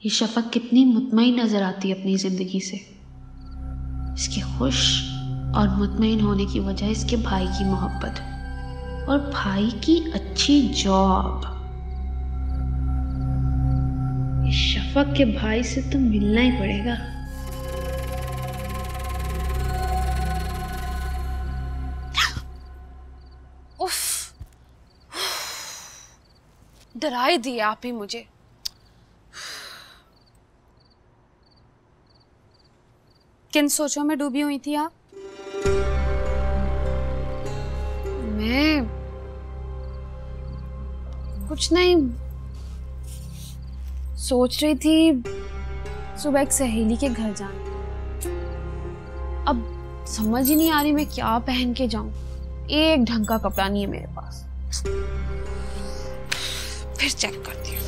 ये शफक कितनी मुतमईन नजर आती है अपनी जिंदगी से। इसके खुश और मुतमईन होने की वजह इसके भाई की मोहब्बत और भाई की अच्छी जॉब। इस शफक के भाई से तो मिलना ही पड़ेगा। उफ, डराई दिया आप ही मुझे। किन सोचों में डूबी हुई थी आप? मैं कुछ नहीं, सोच रही थी सुबह एक सहेली के घर जाना। अब समझ ही नहीं आ रही मैं क्या पहन के जाऊं। एक ढंग का कपड़ा नहीं है मेरे पास। फिर चेक करती हूँ।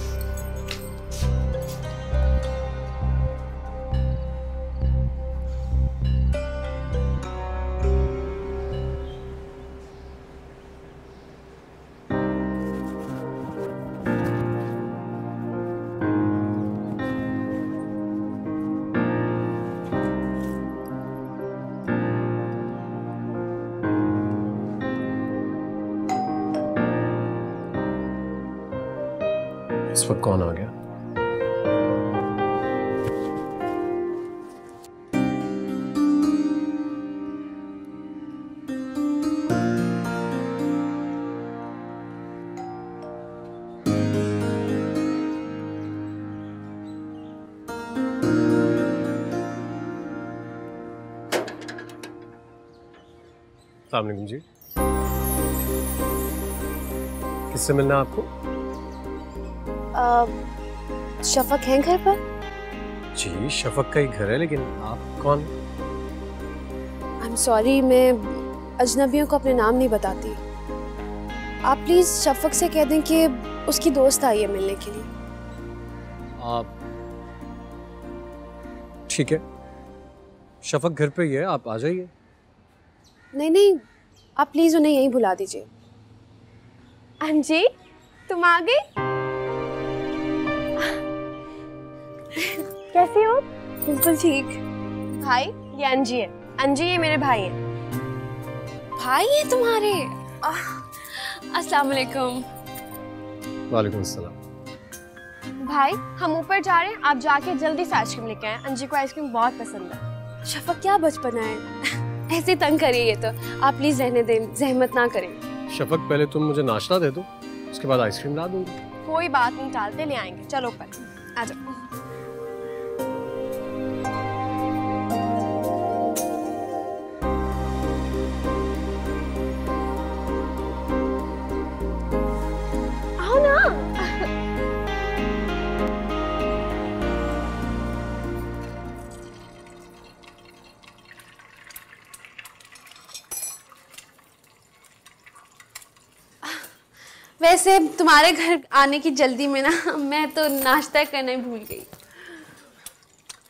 इस वक्त कौन आ गया? अस्सलाम वालेकुम जी। किससे मिलना है आपको? शफक हैं घर पर? जी शफक का ही घर है, लेकिन आप कौन? आई एम सॉरी, मैं अजनबियों को अपने नाम नहीं बताती। आप प्लीज शफक से कह दें कि उसकी दोस्त आई है मिलने के लिए। आप ठीक है, शफक घर पे ही है, आप आ जाइए। नहीं नहीं, आप प्लीज उन्हें यहीं बुला दीजिए। अंजी, तुम आ गई? कैसी हो? बिल्कुल ठीक। भाई, ये अंजी है। अंजी, ये मेरे भाई हैं। भाई हैं तुम्हारे? अस्सलाम वालेकुम। वालेकुम अस्सलाम। भाई, हम ऊपर जा रहे हैं, आप जाके जल्दी से आइसक्रीम लेके आए। अंजी को आइसक्रीम बहुत पसंद है। शफक क्या बचपना है। ऐसे तंग करिए ये तो। आप प्लीज रहने दें, जहमत ना करें। शफक पहले तुम मुझे नाश्ता दे दो, उसके बाद आइसक्रीम ला दूंगी। कोई बात नहीं, टालते ले आएंगे। चलो ऊपर आ जाओ। आओ ना। वैसे तुम्हारे घर आने की जल्दी में ना मैं तो नाश्ता करना ही भूल गई।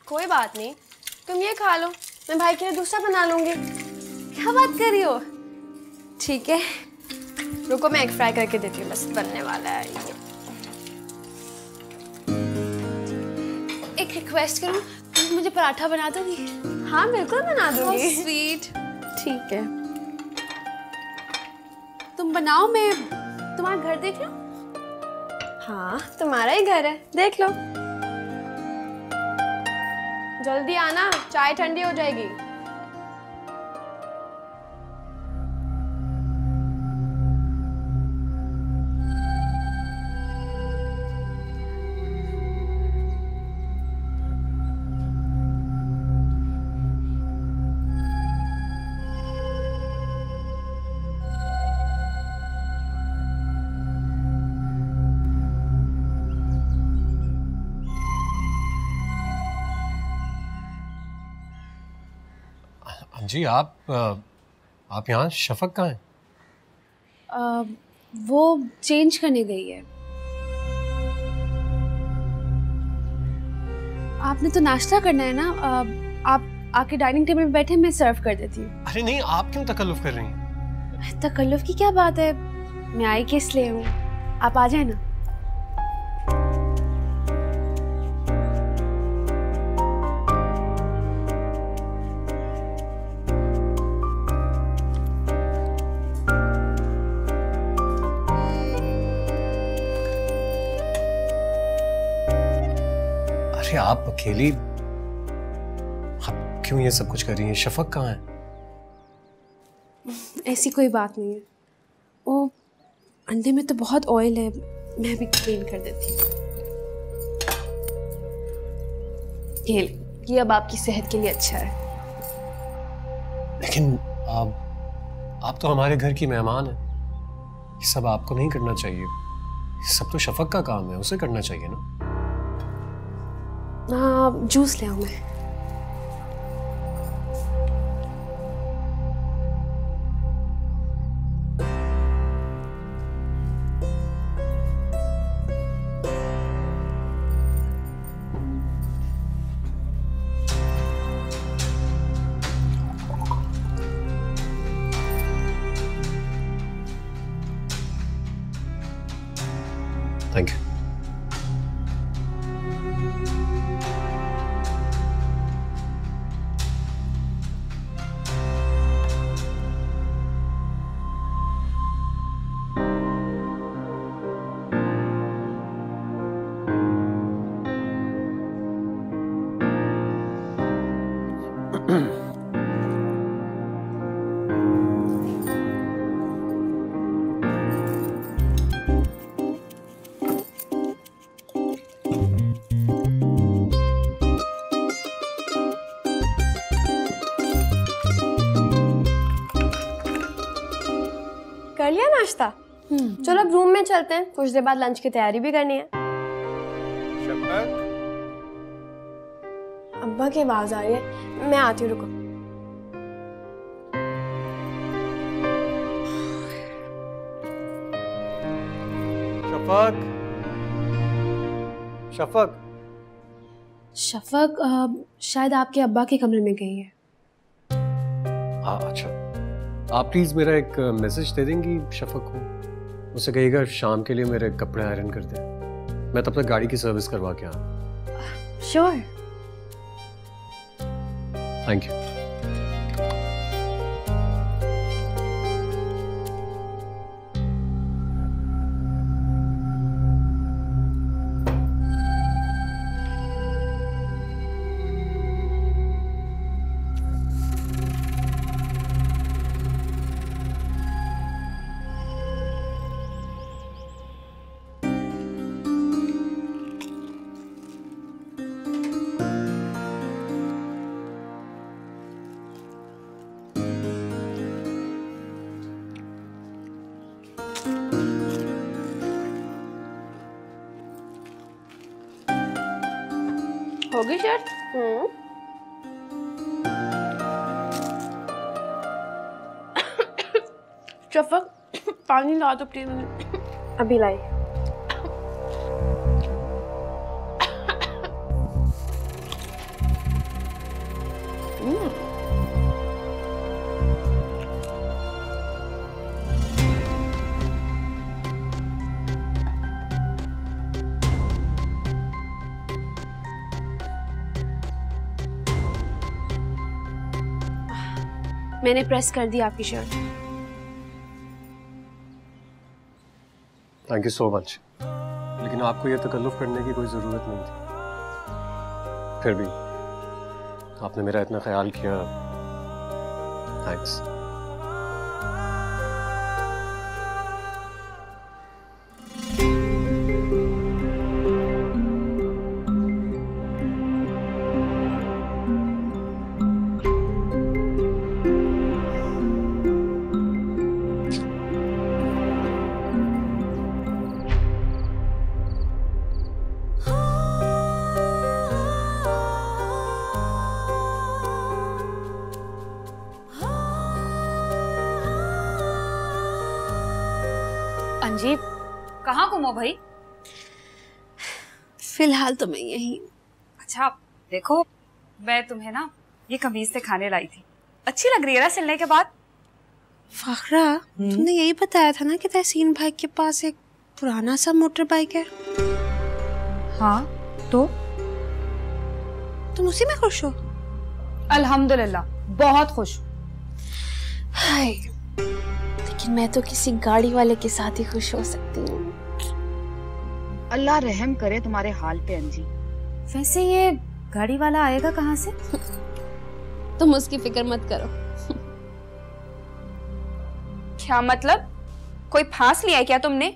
कोई बात नहीं, तुम ये खा लो, मैं भाई के लिए दूसरा बना लूंगी। क्या बात कर रही हो? ठीक है, रुको मैं एग फ्राई करके देती हूँ, बस बनने वाला है ये। एक रिक्वेस्ट करूँ, तुम मुझे पराठा बना दोगी? हाँ बिल्कुल बना दूंगी। स्वीट। ठीक है, तुम बनाओ, मैं तुम्हारा घर देख लो। हाँ तुम्हारा ही घर है, देख लो। जल्दी आना, चाय ठंडी हो जाएगी। जी आप यहाँ? शफक कहाँ है? वो चेंज करने गई है। आपने तो नाश्ता करना है ना, आप आके डाइनिंग टेबल पे बैठे, मैं सर्व कर देती हूँ। अरे नहीं, आप क्यों तकल्लुफ कर रही हैं? तकल्लुफ की क्या बात है, मैं आई किस लिए हूँ। आप आ जाए ना। अरे आप अकेली, आप क्यों ये सब कुछ कर रही हैं? शफक कहाँ है? ऐसी कोई बात नहीं है। वो अंडे में तो बहुत ऑयल है, मैं भी क्लीन कर देती हूँ। ये अब आपकी सेहत के लिए अच्छा है। लेकिन आप तो हमारे घर की मेहमान हैं। ये सब आपको नहीं करना चाहिए। ये सब तो शफक का काम है, उसे करना चाहिए ना। हाँ, जूस ले आऊँ मैं? Thank you. कर लिया नाश्ता? चलो अब रूम में चलते हैं, कुछ देर बाद लंच की तैयारी भी करनी है। अब्बा की आवाज आ रही है, मैं आती हूँ, रुको। शफक, शफक। शफक शायद आपके अब्बा के कमरे में गई है। हाँ, अच्छा। आप प्लीज मेरा एक मैसेज दे देंगी शफक को। उसे कहिएगा शाम के लिए मेरे कपड़े आयरन कर दे। मैं तब तक गाड़ी की सर्विस करवा के आऊँ। श्योर। Thank you. होगी शर्ट? शफक, पानी ला दो प्लीज। अभी लाई। मैंने प्रेस कर दी आपकी shirt. Thank you so much. लेकिन आपको यह तकल्लुफ करने की कोई ज़रूरत नहीं थी। फिर भी आपने मेरा इतना ख्याल किया, थैंक्स। अंजीब, कहाँ गुम हो भाई? फिलहाल तो मैं यही। अच्छा देखो, मैं तुम्हें ना ये कमीज दिखाने लाई थी, अच्छी लग रही है ना सिलने के बाद? फाखरा, तुमने यही बताया था ना कि तहसीन भाई के पास एक पुराना सा मोटर बाइक है। हाँ, तो तुम उसी में खुश हो? अल्हम्दुलिल्लाह, बहुत खुश। हाय, लेकिन मैं तो किसी गाड़ी वाले के साथ ही खुश हो सकती हूँ। अल्लाह रहम करे तुम्हारे हाल पे अंजी। वैसे ये गाड़ी वाला आएगा कहाँ से? तुम उसकी फिक्र मत करो। क्या मतलब? कोई फांस लिया है क्या तुमने?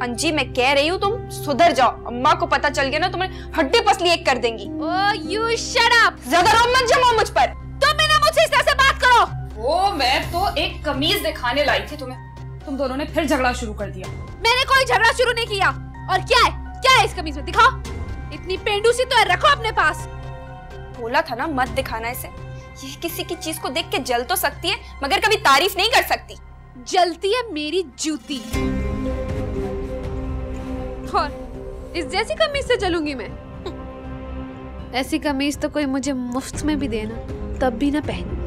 अंजी मैं कह रही हूँ तुम सुधर जाओ, अम्मा को पता चल गया ना तुम्हें हड्डी पसली एक कर देंगी। Oh you shut up. ज्यादा रोब मत जमाओ मुझ पर। तुम बिना मुझसे इस तरह से बात करो। ओ मैं तो एक कमीज दिखाने लाई थी तुम्हें, तुम दोनों ने फिर झगड़ा शुरू कर दिया। मैंने कोई झगड़ा शुरू नहीं किया। और क्या है इस कमीज में? दिखाओ। इतनी पेंडूसी तो रखो अपने पास। बोला था ना मत दिखाना इसे। ये किसी की चीज को देख के जल तो सकती है मगर कभी तारीफ नहीं कर सकती। जलती है मेरी जूती, और इस जैसी कमीज से जलूंगी मैं? ऐसी कमीज तो कोई मुझे मुफ्त में भी देना तब भी ना पहनूं।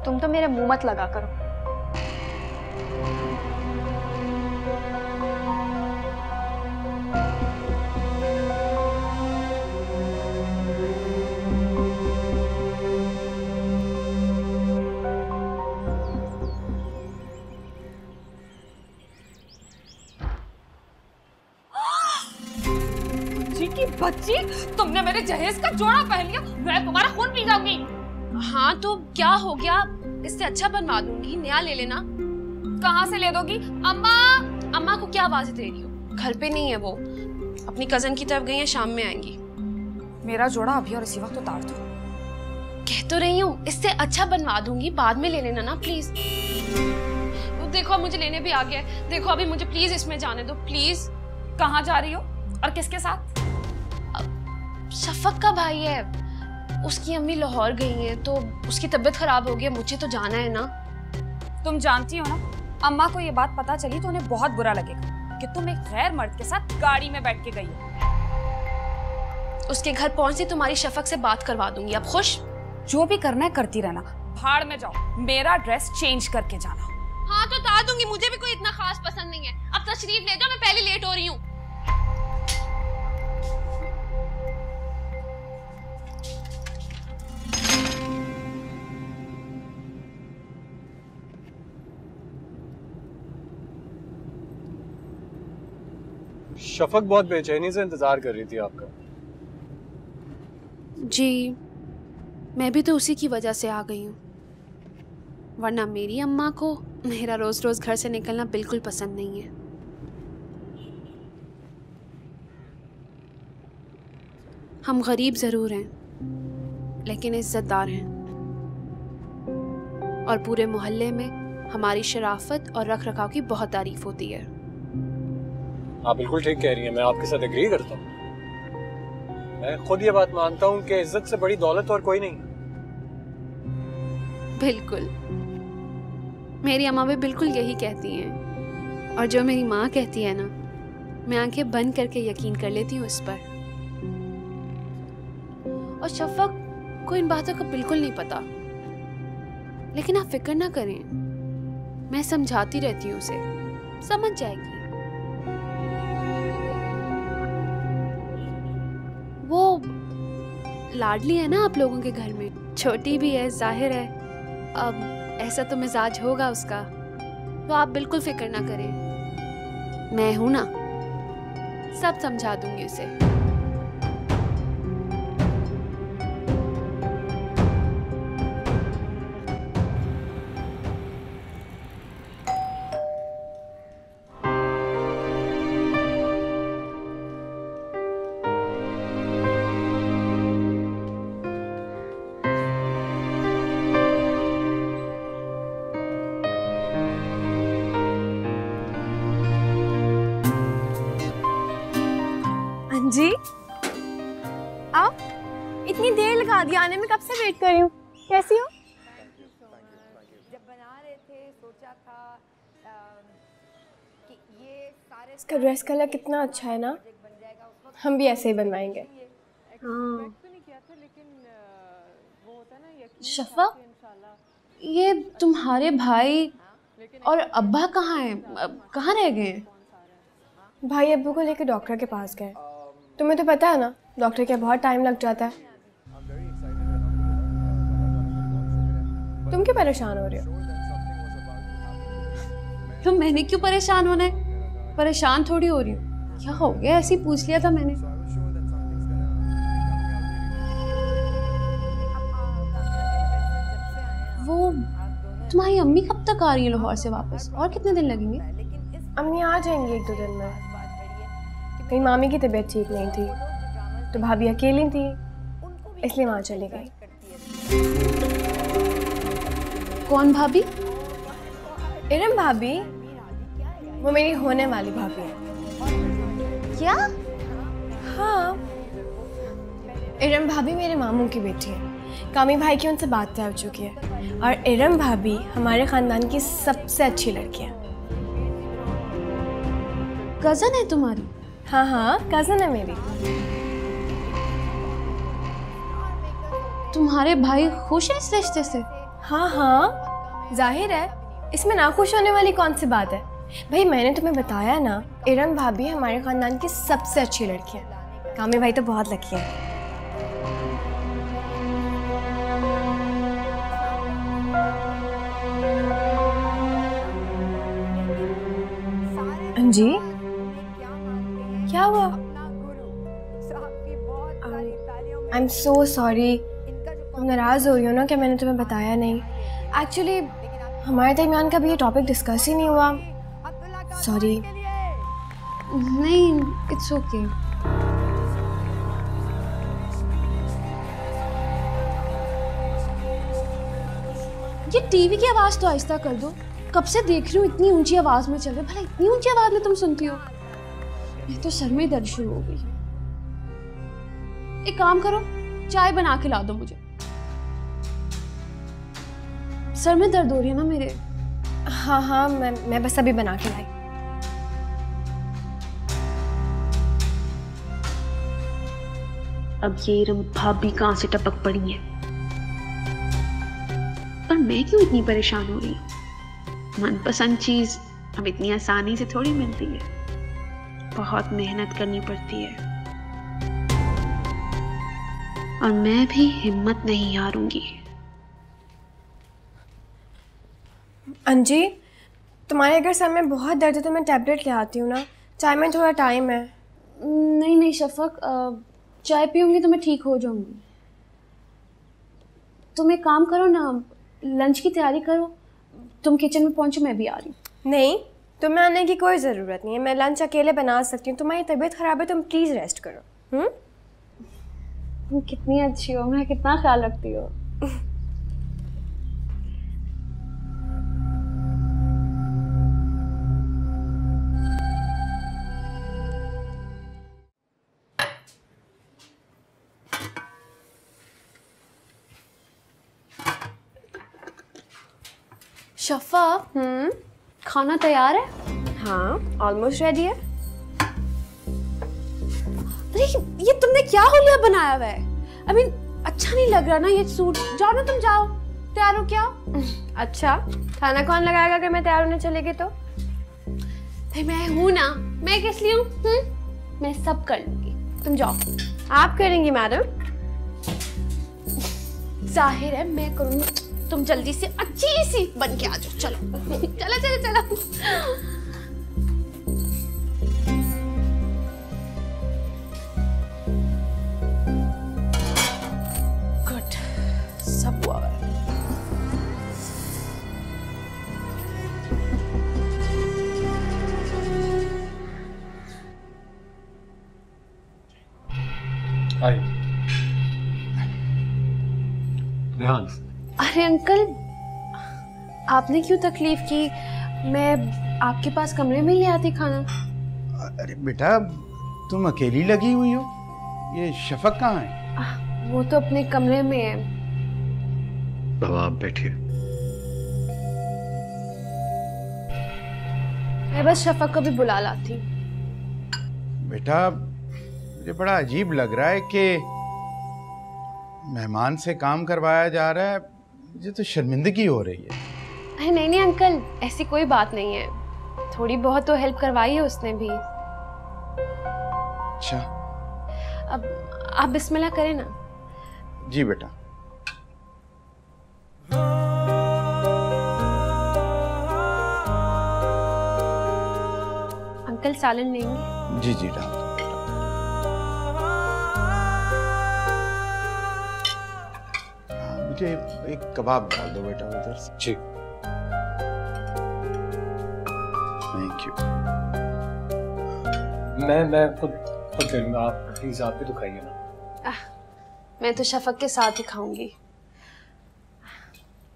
तुम तो मेरे मुंह मत लगा करो। की बच्ची, तुमने मेरे जहेज का जोड़ा पहन लिया, मैं तुम्हारा खून पी जाऊंगी। हाँ तो क्या हो गया? इससे अच्छा बनवा दूंगी, नया ले लेना। कहाँ से ले दोगी? अम्मा को क्या आवाज़ें दे रही हो? घर पे नहीं है वो, अपनी कजन की तरफ गई है, शाम में आएंगी। मेरा जोड़ा अभी और इसी वक्त उतार दो। कह तो रही हूँ इससे अच्छा बनवा दूंगी, बाद में ले लेना ना प्लीज। देखो मुझे लेने भी आ गया है। देखो अभी मुझे प्लीज इसमें जाने दो प्लीज। कहाँ जा रही हो और किसके साथ? शफक का भाई है, उसकी अम्मी लाहौर गई हैं तो उसकी तबीयत खराब हो गई, मुझे तो जाना है ना। तुम जानती हो ना, अम्मा को ये बात पता चली तो उन्हें बहुत बुरा लगेगा कि तुम एक गैर मर्द के साथ गाड़ी में बैठ के गई हो। उसके घर पहुंचती तुम्हारी शफक से बात करवा दूंगी। अब खुश? जो भी करना है करती रहना, भाड़ में जाओ, मेरा ड्रेस चेंज करके जाना। हाँ तो उतार दूंगी, मुझे भी कोई इतना खास पसंद नहीं है। अब तशरीफ ले जाओ, मैं पहले लेट हो रही हूँ। शफक बहुत बेचैनी से इंतजार कर रही थी आपका। जी मैं भी तो उसी की वजह से आ गई हूँ, वरना मेरी अम्मा को मेरा रोज रोज घर से निकलना बिल्कुल पसंद नहीं है। हम गरीब जरूर हैं लेकिन इज्जतदार हैं, और पूरे मोहल्ले में हमारी शराफत और रख रखाव की बहुत तारीफ होती है। आप बिल्कुल ठीक कह रही हैं, मैं आपके साथ एग्री करता हूँ। मैं खुद ये बात मानता हूँ कि इज्जत से बड़ी दौलत और कोई नहीं। बिल्कुल, मेरी अम्मा भी बिल्कुल यही कहती हैं, और जो मेरी माँ कहती है ना, मैं आंखें बंद करके यकीन कर लेती हूँ इस पर। और शफक को इन बातों का बिल्कुल नहीं पता, लेकिन आप फिक्र ना करें, मैं समझाती रहती हूँ उसे, समझ जाएगी। वो लाडली है ना आप लोगों के घर में, छोटी भी है जाहिर है, अब ऐसा तो मिजाज होगा उसका, तो आप बिल्कुल फिक्र ना करें, मैं हूं ना, सब समझा दूंगी उसे। जी आप इतनी देर लगा दी आने में, कब से वेट कर रही हूँ। कैसी हो? जब बना रहे थे सोचा था कि ये सारे इसका ड्रेस कलर कितना अच्छा है ना, हम भी ऐसे ही बनवाएंगे। हाँ शफक, ये तुम्हारे भाई और अब्बा कहाँ हैं? कहाँ रह गए हैं? भाई अब्बू को लेकर डॉक्टर के पास गए। तुम्हें तो पता है ना, डॉक्टर के बहुत टाइम लग जाता है। तुम क्यों परेशान हो रही हो? तो मैंने क्यों परेशान होना है? परेशान थोड़ी हो रही हूँ। क्या हो गया, ऐसे ही पूछ लिया था मैंने। वो तुम्हारी अम्मी कब तक आ रही है लाहौर से वापस, और कितने दिन लगेंगे? अम्मी आ जाएंगी 1-2 दिन में। कहीं मामी की तबीयत ठीक नहीं थी तो भाभी अकेली थी, इसलिए वहाँ चली गई। कौन भाभी? इरम भाभी, वो मेरी होने वाली भाभी है। क्या? हाँ, इरम भाभी मेरे मामू की बेटी है। कामी भाई की उनसे बात तय हो चुकी है और इरम भाभी हमारे खानदान की सबसे अच्छी लड़की है। कजन है तुम्हारी? हाँ हाँ, कजन है मेरी। तुम्हारे भाई खुश है इस रिश्ते से? हाँ हाँ, जाहिर है, इसमें नाखुश होने वाली कौन सी बात है। भाई मैंने तुम्हें बताया ना, इरम भाभी हमारे खानदान की सबसे अच्छी लड़की है। कामी भाई तो बहुत लकी है। जी क्या हुआ? आई एम सो सॉरी, तुम नाराज़ हो रही हो ना कि मैंने तुम्हें बताया नहीं। एक्चुअली हमारे दरमियान का भी ये टॉपिक डिस्कस ही नहीं हुआ। सॉरी। नहीं, इट्स ओके। ये टीवी की आवाज़ तो आहिस्ता कर दो। कब से देख रही हूँ इतनी ऊंची आवाज में चल रहे। भला इतनी ऊंची आवाज में तुम सुनती हो? मैं तो सर में दर्द शुरू हो गई। एक काम करो, चाय बना के ला दो मुझे। सर में दर्द हो रही है ना मेरे। हाँ हाँ, मैं बस अभी बना के लाई। अब ये इरम भाभी कहाँ से टपक पड़ी है? पर मैं क्यों इतनी परेशान हो रही हूँ? मनपसंद चीज अब इतनी आसानी से थोड़ी मिलती है, बहुत मेहनत करनी पड़ती है। और मैं भी हिम्मत नहीं हारूंगी। अंजी, तुम्हारे अगर सर में बहुत दर्द है तो मैं टैबलेट ले आती हूँ ना। चाय में थोड़ा टाइम है। नहीं नहीं शफक, चाय पीऊंगी तो मैं ठीक हो जाऊंगी। तुम एक काम करो ना, लंच की तैयारी करो। तुम किचन में पहुंचो, मैं भी आ रही हूँ। नहीं, तुम्हें आने की कोई ज़रूरत नहीं है। मैं लंच अकेले बना सकती हूँ। तुम्हारी तबीयत ख़राब है, तुम प्लीज़ रेस्ट करो। तुम कितनी अच्छी हो, मैं कितना ख्याल रखती हो। शफा, खाना तैयार है? हाँ, ऑलमोस्ट रेडी है। अरे ये तुमने क्या होलिया बनाया हुआ है? I mean, अच्छा नहीं लग रहा ना ये सूट। जाओ ना, तुम जाओ, तैयार हो क्या? अच्छा, खाना कौन लगाएगा अगर मैं तैयार होने चलेगी तो? भाई मैं हूँ ना, मैं किस लिए हूँ? मैं सब कर लूंगी, तुम जाओ। आप करेंगी मैडम? जाहिर है मैं करूँगी। तुम जल्दी से अच्छी सी बन के आ जाओ। चलो चलो चलो चलो। गुड, सब हुआ है। हाय रेहान। अरे अंकल, आपने क्यों तकलीफ की? मैं आपके पास कमरे में ही आती खाना। अरे बेटा, तुम अकेली लगी हुई हो? ये शफक कहाँ है? वो तो अपने कमरे में है। अब आप बैठिए। मैं बस शफक को भी बुला लाती। बेटा, मुझे बड़ा अजीब लग रहा है कि मेहमान से काम करवाया जा रहा है। मुझे तो शर्मिंदगी हो रही है। अरे नहीं नहीं अंकल, ऐसी कोई बात नहीं है। थोड़ी बहुत तो हेल्प करवाई है उसने भी। अच्छा। अब आप बिस्मिल्लाह करें ना। जी बेटा। अंकल सालन लेंगे? जी जी डाल दो। हाँ, मुझे एक कबाब डाल दो बेटा उधर से। जी। Thank you. मैं खुद करूँगा, आप प्लीज आप भी तो खाइए ना। मैं तो शफक के साथ ही खाऊंगी।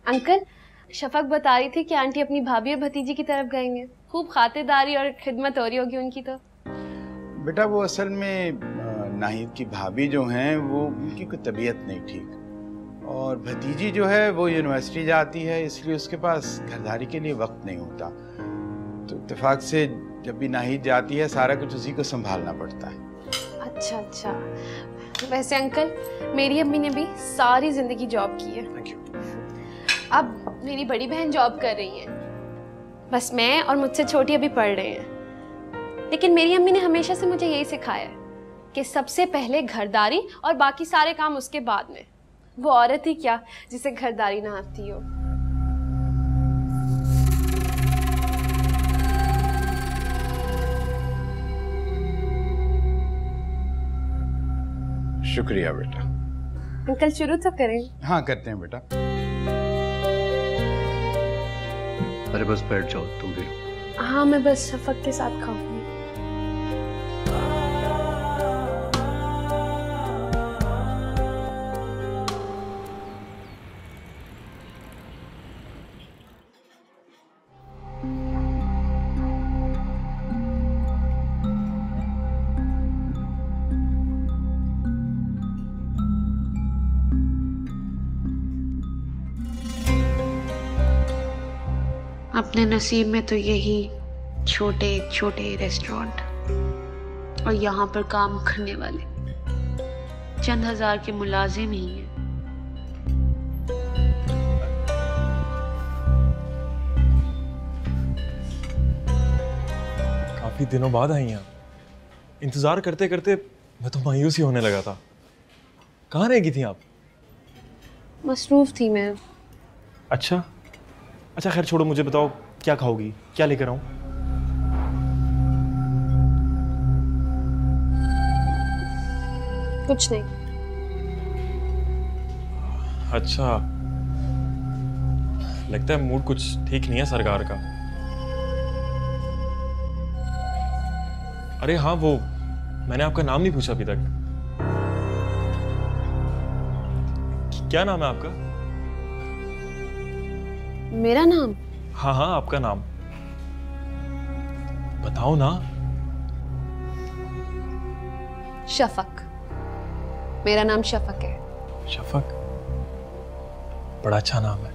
अंकल, शफक बता रही थी कि आंटी अपनी भाभी और भतीजी की तरफ गएंगे। खूब खातिरदारी और खिदमत हो रही होगी उनकी तो। बेटा वो असल में नाहिद की भाभी जो हैं वो उनकी कोई तबीयत नहीं ठीक, और भतीजी जो है वो यूनिवर्सिटी जाती है, इसलिए उसके पास घरदारी के लिए वक्त नहीं होता। तो इत्तेफाक से जब भी नाहिद जाती है सारा कुछ उसी को संभालना पड़ता है। अच्छा अच्छा। वैसे अंकल, मेरी अम्मी ने भी सारी जिंदगी जॉब की है। Thank you. अब मेरी बड़ी बहन जॉब कर रही है, बस मैं और मुझसे छोटी अभी पढ़ रहे हैं। लेकिन मेरी अम्मी ने हमेशा से मुझे यही सिखाया है कि सबसे पहले घरदारी और बाकी सारे काम उसके बाद में। वो औरत ही क्या जिसे घरदारी ना आती हो। शुक्रिया बेटा। अंकल शुरू तो करें। हाँ करते हैं बेटा। अरे बस बैठ जाओ तुम भी। हाँ, मैं बस शफक के साथ खाऊंगी। अपने नसीब में तो यही छोटे छोटे रेस्टोरेंट और यहाँ पर काम करने वाले चंद हजार के मुलाजिम ही हैं। काफी दिनों बाद आई हैं आप। इंतजार करते करते मैं तो मायूस ही होने लगा था। कहाँ रह गई थी आप? मसरूफ थी मैं। अच्छा अच्छा, खैर छोड़ो, मुझे बताओ क्या खाओगी, क्या लेकर आऊं? कुछ नहीं। अच्छा, लगता है मूड कुछ ठीक नहीं है सरकार का। अरे हाँ, वो मैंने आपका नाम नहीं पूछा अभी तक। क्या नाम है आपका? मेरा नाम? हाँ हाँ, आपका नाम बताओ ना। शफक। मेरा नाम शफक है। शफक, बड़ा अच्छा नाम है।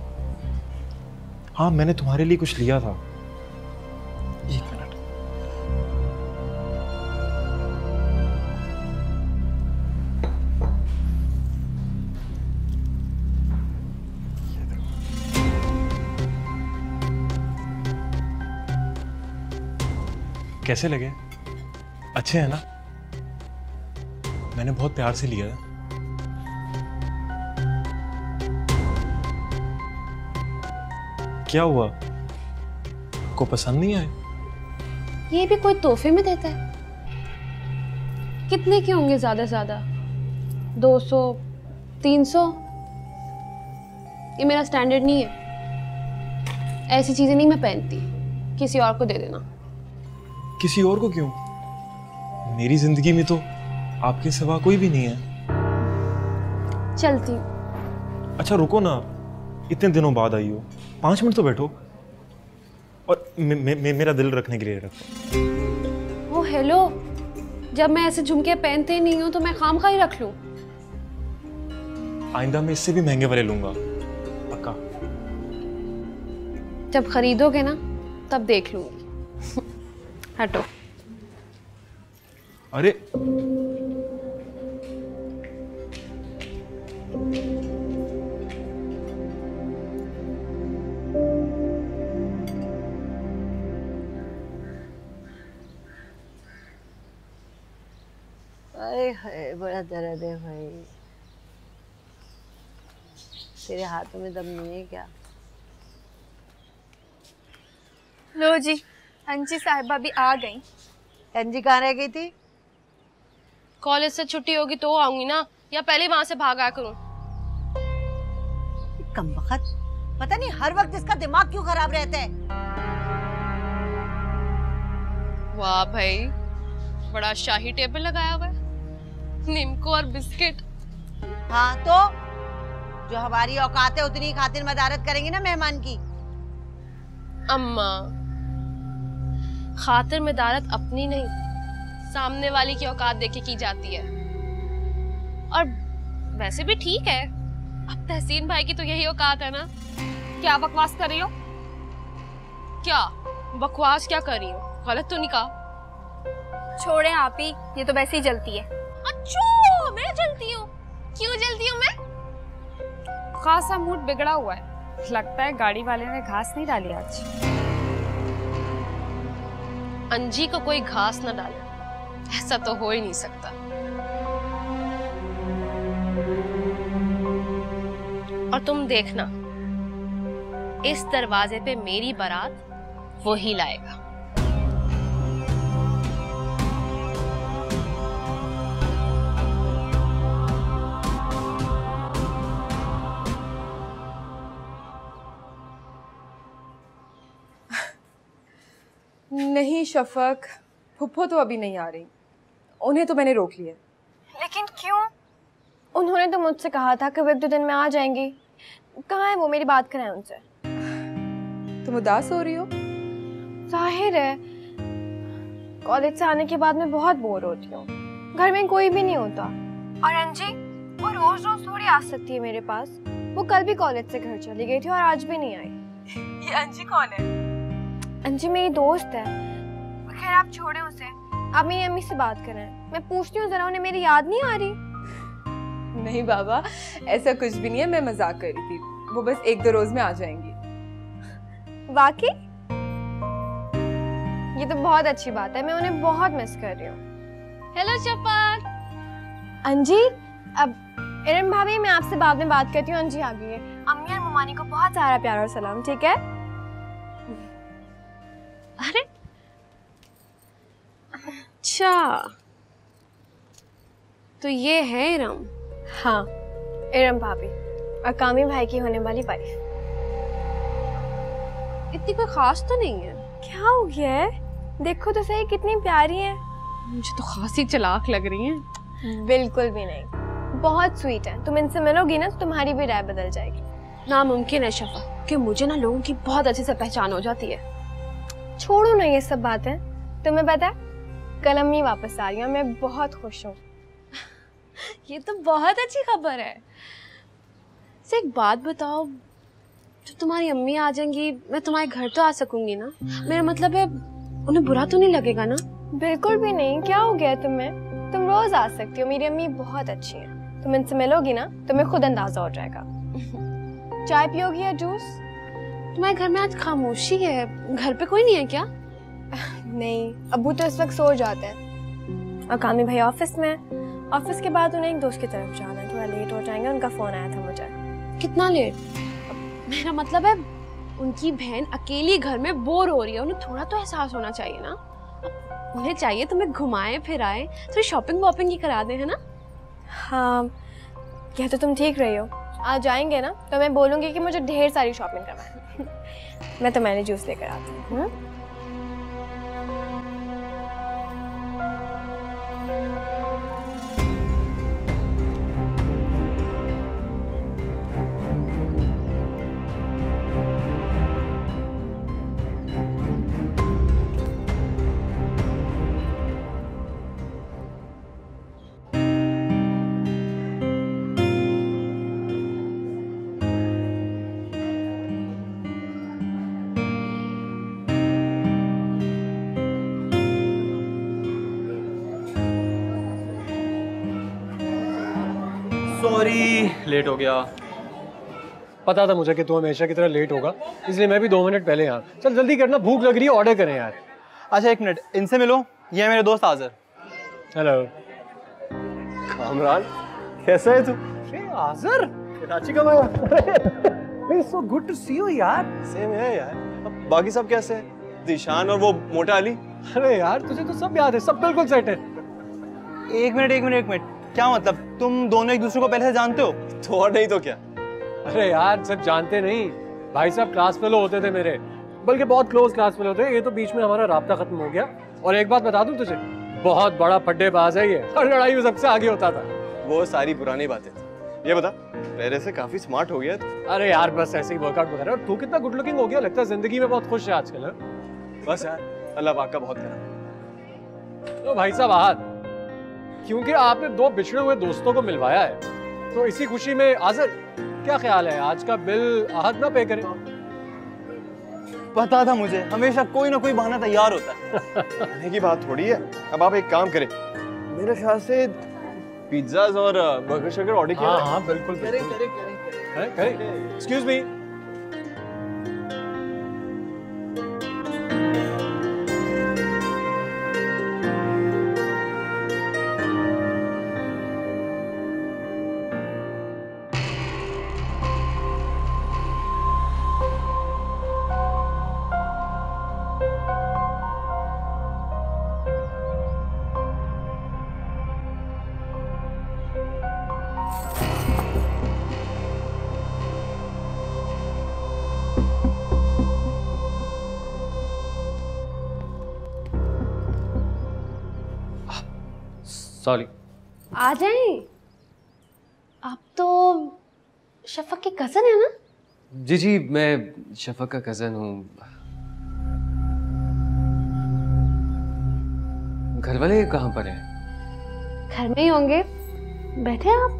हाँ, मैंने तुम्हारे लिए कुछ लिया था। एक मिनट। कैसे लगे? अच्छे हैं ना? मैंने बहुत प्यार से लिया है। क्या हुआ, को पसंद नहीं आए? ये भी कोई तोहफे में देता है? कितने के होंगे ज्यादा ज्यादा? 200, 300? ये मेरा स्टैंडर्ड नहीं है। ऐसी चीजें नहीं मैं पहनती। किसी और को दे देना। किसी और को क्यों? मेरी जिंदगी में तो आपके सिवा कोई भी नहीं है। चलती। अच्छा रुको ना, इतने दिनों बाद आई हो, 5 मिनट तो बैठो और मेरा दिल रखने के लिए रखो। ओ हेलो, जब मैं ऐसे झुमके पहनते ही नहीं हूं तो मैं खामखा ही रख लूं? आइंदा मैं इससे भी महंगे वाले लूंगा, पक्का। जब खरीदोगे ना तब देख लूंगी। हटो। अरे हाय, बड़ा दर्द है भाई। तेरे हाथों में दम नहीं है क्या? लो जी, अंजी साहिबा भी आ गई। अंजी कहाँ रह गई थी? कॉलेज से छुट्टी होगी तो आऊंगी ना, या पहले वहां से भाग आया करूं? कमबख्त, पता नहीं हर वक्त इसका दिमाग क्यों खराब रहता है। वाह भाई, बड़ा शाही टेबल लगाया हुआ है, नींबू और बिस्किट। हाँ तो जो हमारी औकात है उतनी खातिर मदारत करेंगे ना मेहमान की। अम्मा, खातिर मदारत अपनी नहीं, सामने वाली की औकात देखे की जाती है। और वैसे भी ठीक है, अब तहसीन भाई की तो यही औकात है ना। क्या बकवास कर रही हो? क्या बकवास क्या कर रही हो? गलत तो नहीं कहा? छोड़े आप ही, ये तो वैसे ही जलती है। अच्छा, मैं जलती हूँ? क्यों जलती हूँ मैं? खासा मूड बिगड़ा हुआ है, लगता है गाड़ी वाले ने घास नहीं डाली आज। अंजी को कोई घास न डाले, ऐसा तो हो ही नहीं सकता। और तुम देखना, इस दरवाजे पे मेरी बारात वो ही लाएगा। नहीं शफक, फुप्पो तो अभी नहीं आ रही, उन्हें तो मैंने रोक लिया। लेकिन क्यों? उन्होंने तो मुझसे कहा था कि वो 1-2 दिन में आ जाएंगी। कहाँ है वो? मेरी बात कराएं उनसे। तुम उदास हो रही हो? जाहिर है, कॉलेज से आने के बाद मैं बहुत बोर होती हूँ, घर में कोई भी नहीं होता। और अंजी, वो रोज रोज थोड़ी आ सकती है मेरे पास। वो कल भी कॉलेज से घर चली गई थी और आज भी नहीं आई। ये अंजी कौन है? अंजी मेरी दोस्त है। खैर आप छोड़े उसे, आप मेरी अम्मी से बात करें। मैं पूछती हूँ जरा, उन्हें मेरी याद नहीं आ रही? नहीं बाबा, ऐसा कुछ भी नहीं है, मैं मजाक कर रही थी। वो बस 1-2 रोज में आ जाएंगी। वाकई? ये तो बहुत अच्छी बात है, मैं उन्हें बहुत मिस कर रही हूँ। हेलो शफक। अंजी, अब इरम भाभी, मैं आपसे बाद में बात करती हूँ। अंजी आ गई है। अम्मी और ममानी को बहुत सारा प्यार और सलाम, ठीक है? अरे अच्छा, तो ये है इरम? हाँ, इरम भाभी और कामी भाई की होने वाली वाइफ। इतनी कोई खास तो नहीं है। क्या हो गया है? देखो तो सही, कितनी प्यारी है। मुझे तो खासी चालाक लग रही है। बिल्कुल भी नहीं, बहुत स्वीट है। तुम इनसे मिलोगी ना तो तुम्हारी भी राय बदल जाएगी। नामुमकिन है शफा कि मुझे ना लोगों की बहुत अच्छे से पहचान हो जाती है। छोड़ो ना ये सब बातें। तुम्हें पता है, कल अम्मी वापस आ रही है, मैं बहुत खुश हूँ। ये तो बहुत अच्छी खबर है। से एक बात बताओ, तो तुम्हारी अम्मी आ जाएंगी, मैं तुम्हारे घर तो आ सकूंगी ना? मेरा मतलब है, उन्हें बुरा तो नहीं लगेगा ना? बिल्कुल भी नहीं। क्या हो गया तुम्हें? तुम रोज आ सकती हो, मेरी अम्मी बहुत अच्छी है। तुम इनसे मिलोगी ना, तुम्हें खुद अंदाजा हो जाएगा। चाय पियोगी या जूस? तुम्हारे घर में आज खामोशी है, घर पे कोई नहीं है क्या? नहीं, अब्बू तो इस वक्त सो जाते हैं और कामी भाई ऑफिस में। ऑफिस के बाद उन्हें एक दोस्त की तरफ जाना है, थोड़ा लेट हो जाएंगे। उनका फोन आया था मुझे। कितना लेट? मेरा मतलब है, उनकी बहन अकेली घर में बोर हो रही है, उन्हें थोड़ा तो एहसास होना चाहिए ना। उन्हें चाहिए तुम्हें घुमाए फिराए, थोड़ी शॉपिंग वॉपिंग ही करा दे, है ना? हाँ, यह तो तुम ठीक रही हो। आज जाएंगे ना तो मैं बोलूँगी कि मुझे ढेर सारी शॉपिंग करवाएं। मैं तुम्हारे जूस लेकर आती हूँ। सॉरी, लेट हो गया। पता था मुझे कि तू हमेशा की तरह लेट होगा, इसलिए मैं भी 2 मिनट पहले यहाँ। चल जल्दी करना, भूख लग रही है, ऑर्डर करें यार। अच्छा 1 मिनट, इनसे मिलो, ये है मेरे दोस्त आज़र। हेलो कामरान, कैसा है तू? आज़र, कराची कब आया? It's so good to see you यार। सेम है यार। अब बाकी सब कैसे हैं? दिशान और वो मोटा अली? अरे यार तुझे तो सब याद है, सब बिल्कुल सेट है। एक मिनट, क्या मतलब तुम दोनों एक दूसरे को पहले से जानते हो? तो और नहीं तो क्या। अरे यार सिर्फ जानते नहीं, भाई साहब क्लास फेलो होते थे मेरे, बल्कि बहुत क्लोज क्लास फेलो थे। ये तो बीच में हमारा राब्ता खत्म हो गया। और एक बात बता दूं तुझे, बहुत बड़ा फड्डेबाज है ये, हर लड़ाई में सबसे आगे होता था। वो सारी पुरानी बातें थी। ये बता, पहले से काफी स्मार्ट हो गया तू। अरे यार बस ऐसे ही वर्कआउट वगैरह। और तू कितना गुड लुकिंग हो गया, लगता है जिंदगी में बहुत खुश है आजकल। है बस यार, अल्लाह पाक का बहुत करम। तो भाई साहब आहद, क्योंकि आपने दो बिछड़े हुए दोस्तों को मिलवाया है, तो इसी खुशी में आज़र क्या ख्याल है आज का बिल आहद ना पे करें? पता था मुझे, हमेशा कोई ना कोई बहाना तैयार होता है। कहने की बात थोड़ी है। अब आप एक काम करें, मेरे ख्याल से पिज्जाज और बर्गर शर्गर ऑर्डर किया। हाँ बिल्कुल करें। Excuse me. सॉरी। आ जाएं। आप तो शफक के कजन है ना? जी मैं शफक का कजन हूँ। घर वाले कहाँ पर हैं? घर में ही होंगे, बैठे आप।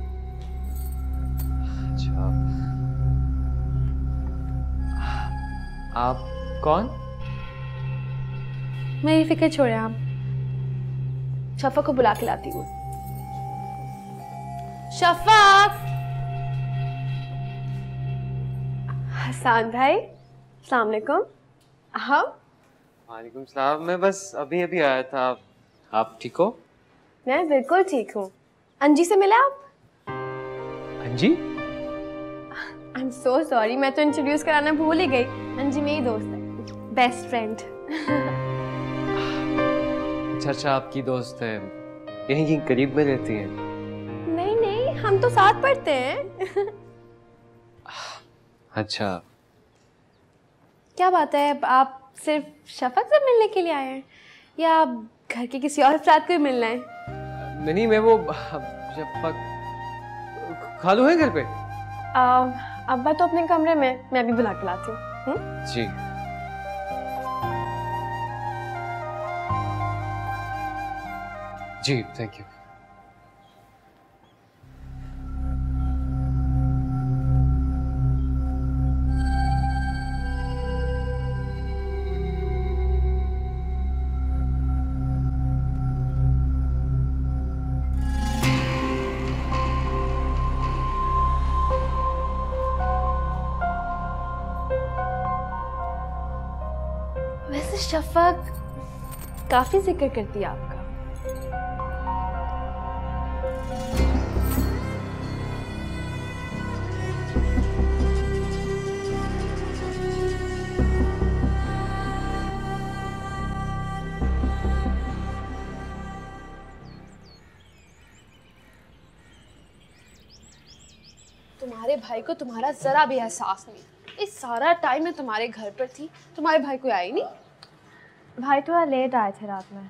अच्छा, आप कौन? मेरी फिक्र छोड़े आप, शफक को बुला के लाती हूँ। शफक! हसन भाई, अस्सलाम वालेकुम। हाँ? वालेकुम सलाम। मैं बस अभी आया था। आप ठीक हो? मैं बिल्कुल ठीक हूँ। अंजी से मिला आप? अंजी? आई एम सो सॉरी, मैं तो इंट्रोड्यूस कराना भूल ही गई। अंजी मेरी दोस्त है, बेस्ट फ्रेंड। अच्छा, आपकी दोस्त है, यहीं करीब में रहती है? नहीं, हम तो साथ पढ़ते हैं। अच्छा, क्या बात है, आप सिर्फ शफक से मिलने के लिए आए हैं या आप घर के किसी और अफराद को मिलना है? नहीं, मैं वो शफक खालू है घर पे। अब्बा तो अपने कमरे में, मैं अभी बुला के लाती हूँ। जी। जी थैंक यू। वैसे शफक काफी जिक्र करती है आपका। तुम्हारे भाई को तुम्हारा जरा भी एहसास नहीं। इस सारा टाइम मैं तुम्हारे घर पर थी, तुम्हारे भाई कोई आया नहीं। भाई थोड़ा लेट आए थे रात में।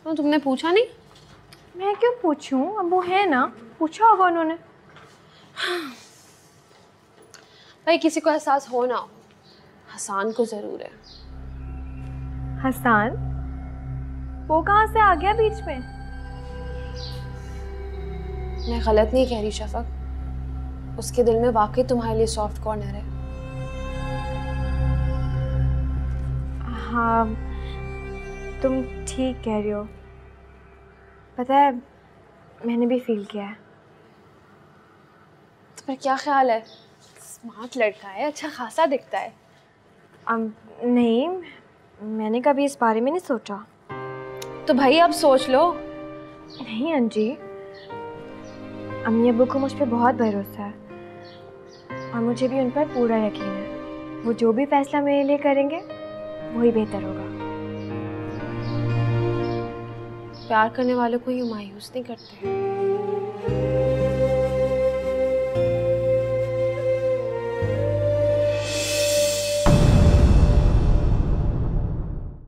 तो तुमने पूछा नहीं? मैं क्यों पूछूं, अब वो है ना, पूछा होगा उन्होंने। भाई किसी को एहसास हो ना हो, हसन को जरूर है। हसन? वो कहाँ से आ गया बीच में? मैं गलत नहीं कह रही शफक, उसके दिल में वाकई तुम्हारे लिए सॉफ्ट कॉर्नर है। हाँ, तुम ठीक कह रही हो। पता है, मैंने भी फील किया है। तुम्हें क्या ख्याल है, स्मार्ट लड़का है, अच्छा खासा दिखता है। नहीं, मैंने कभी इस बारे में नहीं सोचा। तो भाई अब सोच लो। नहीं अंजी, अम्मी अब्बू को मुझ पर बहुत भरोसा है और मुझे भी उन पर पूरा यकीन है। वो जो भी फैसला मेरे लिए करेंगे वही बेहतर होगा। प्यार करने वालों को यूं मायूस नहीं करते।